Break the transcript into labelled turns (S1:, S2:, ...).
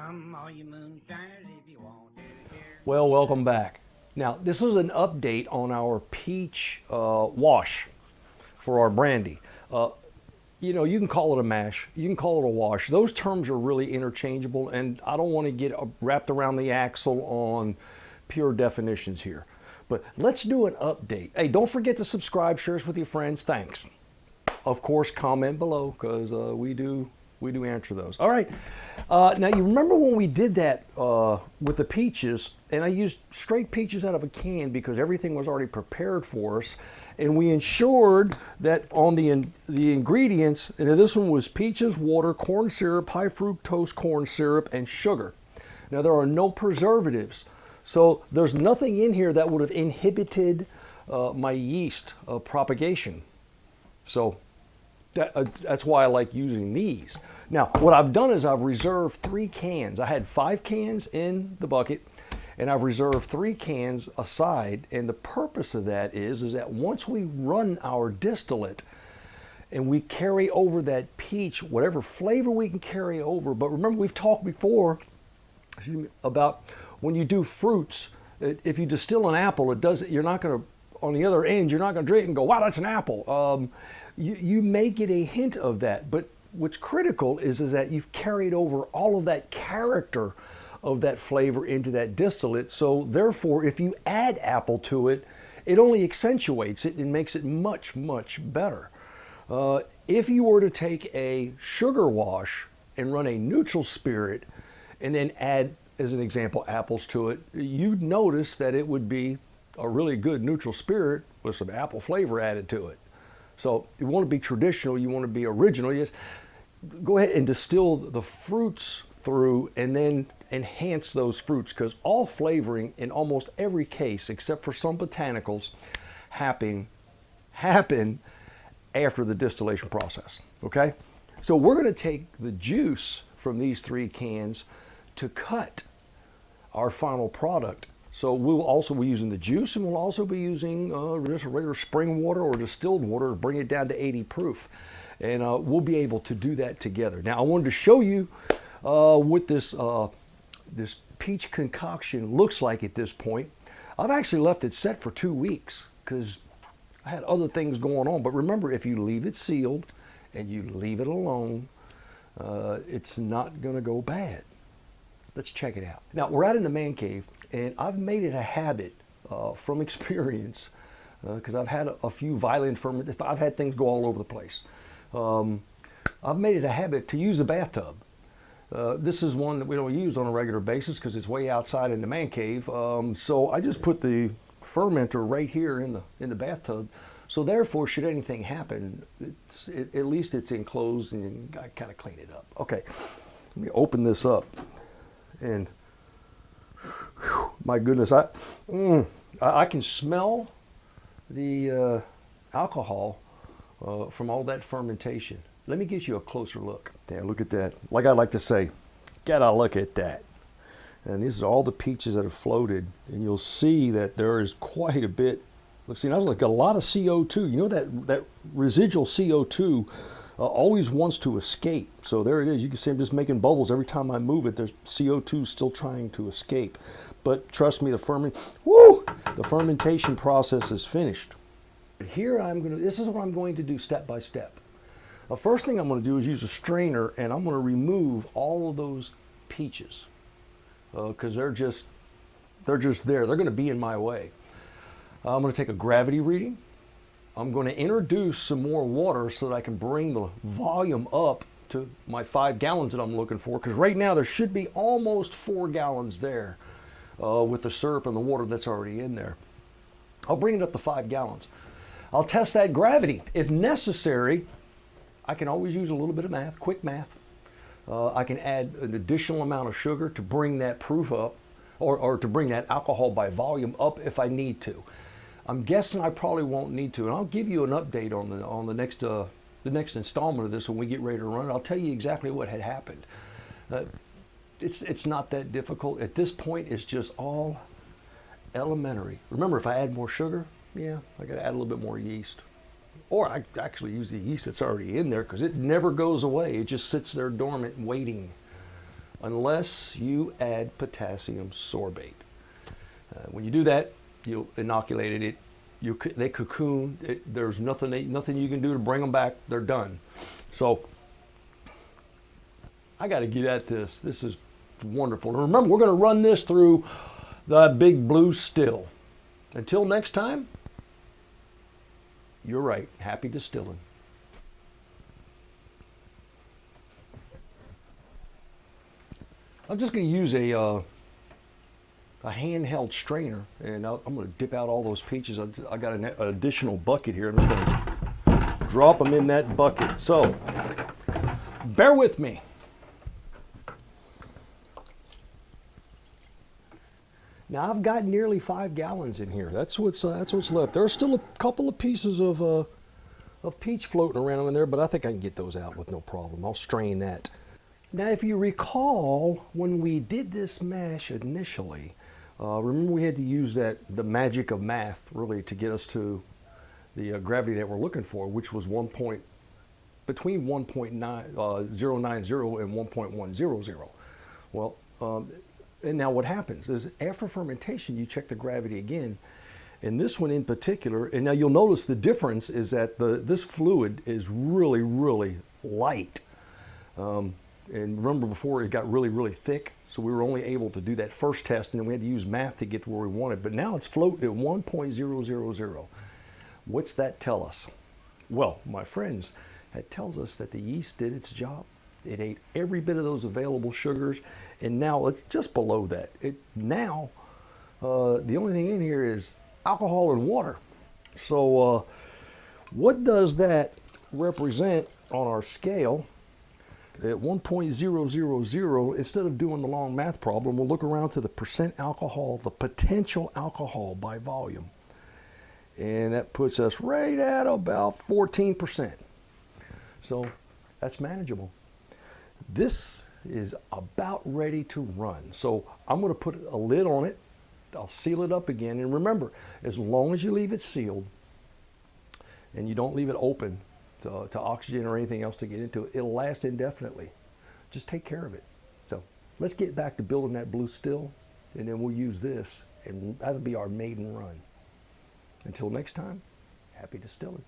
S1: Come, all you moonshiners, if you want to share.
S2: Well, welcome back. Now, this is an update on our peach wash for our brandy. Uh, you can call it a mash, you can call it a wash. Those terms are really interchangeable, and I don't want to get wrapped around the axle on pure definitions here. But let's do an update. Hey, don't forget to subscribe, share us with your friends. Thanks. Of course, comment below because we do answer those. All right. Now you remember when we did that with the peaches, and I used straight peaches out of a can because everything was already prepared for us, and we ensured that on the ingredients, and this one was peaches, water, corn syrup, high fructose corn syrup, and sugar. Now there are no preservatives, so there's nothing in here that would have inhibited my yeast propagation. So that's why I like using these. Now, what I've done is I've reserved 3 cans. I had 5 cans in the bucket, and I've reserved 3 cans aside. And the purpose of that is that once we run our distillate and we carry over that peach, whatever flavor we can carry over. But remember, we've talked before about when you do fruits, if you distill an apple, you're not going to, on the other end, you're not going to drink and go, wow, that's an apple. You may get a hint of that, but what's critical is that you've carried over all of that character of that flavor into that distillate. So therefore, if you add apple to it, it only accentuates it and makes it much, much better. If you were to take a sugar wash and run a neutral spirit and then add, as an example, apples to it, you'd notice that it would be a really good neutral spirit with some apple flavor added to it. So you want to be traditional, you want to be original, just go ahead and distill the fruits through and then enhance those fruits, because all flavoring in almost every case, except for some botanicals, happen after the distillation process, okay? So we're going to take the juice from these 3 cans to cut our final product. So we'll also be using the juice, and we'll also be using just regular spring water or distilled water to bring it down to 80 proof. And we'll be able to do that together. Now I wanted to show you what this peach concoction looks like at this point. I've actually left it set for 2 weeks because I had other things going on. But remember, if you leave it sealed and you leave it alone, it's not going to go bad. Let's check it out. Now we're out in the man cave, and I've made it a habit from experience, because I've had a few violent fermentations. I've had things go all over the place. I've made it a habit to use a bathtub. This is one that we don't use on a regular basis because it's way outside in the man cave. So I just put the fermenter right here in the bathtub. So therefore, should anything happen, at least it's enclosed and I kind of clean it up. Okay, let me open this up, and my goodness, I can smell the alcohol from all that fermentation. Let me get you a closer look. Yeah, look at that. Like I like to say, gotta look at that. And these are all the peaches that have floated, and you'll see that there is quite a bit. Let's see, that's like a lot of CO2. You know that residual CO2 always wants to escape. So there it is. You can see I'm just making bubbles every time I move it. There's CO2 still trying to escape. But trust me, the fermentation process is finished. Here this is what I'm going to do step by step. The first thing I'm going to do is use a strainer, and I'm going to remove all of those peaches because they're just there. They're going to be in my way. I'm going to take a gravity reading. I'm going to introduce some more water so that I can bring the volume up to my 5 gallons that I'm looking for, because right now there should be almost 4 gallons there with the syrup and the water that's already in there. I'll bring it up to 5 gallons. I'll test that gravity. If necessary, I can always use a little bit of math, quick math. I can add an additional amount of sugar to bring that proof up, or to bring that alcohol by volume up if I need to. I'm guessing I probably won't need to, and I'll give you an update on the next installment of this when we get ready to run it. I'll tell you exactly what had happened. It's not that difficult at this point. It's just all elementary. Remember, if I add more sugar, yeah, I got to add a little bit more yeast. Or I actually use the yeast that's already in there because it never goes away. It just sits there dormant waiting unless you add potassium sorbate. When you do that, you inoculated it. They cocoon. There's nothing you can do to bring them back. They're done. So I got to get at this. This is wonderful. And remember, we're going to run this through the big blue still. Until next time, you're right. Happy distilling. I'm just going to use a handheld strainer, and I'm going to dip out all those peaches. I got an additional bucket here. I'm just going to drop them in that bucket. So, bear with me. Now I've got nearly 5 gallons in here. That's what's left. There's still a couple of pieces of peach floating around in there, but I think I can get those out with no problem. I'll strain that. Now, if you recall, when we did this mash initially, remember we had to use the magic of math really to get us to the gravity that we're looking for, which was between 1.090 and 1.100. Well, and now what happens is after fermentation, you check the gravity again. And this one in particular, and now you'll notice the difference is that this fluid is really, really light. And remember before it got really, really thick, so we were only able to do that first test, and then we had to use math to get to where we wanted. But now it's floating at 1.000. What's that tell us? Well, my friends, that tells us that the yeast did its job. It ate every bit of those available sugars, and now it's just below that. Now, the only thing in here is alcohol and water. So what does that represent on our scale? At 1.000, instead of doing the long math problem, we'll look around to the percent alcohol, the potential alcohol by volume. And that puts us right at about 14%. So that's manageable. This is about ready to run. So I'm going to put a lid on it. I'll seal it up again. And remember, as long as you leave it sealed and you don't leave it open to oxygen or anything else to get into it, it'll last indefinitely. Just take care of it. So let's get back to building that blue still, and then we'll use this, and that'll be our maiden run. Until next time, happy distilling.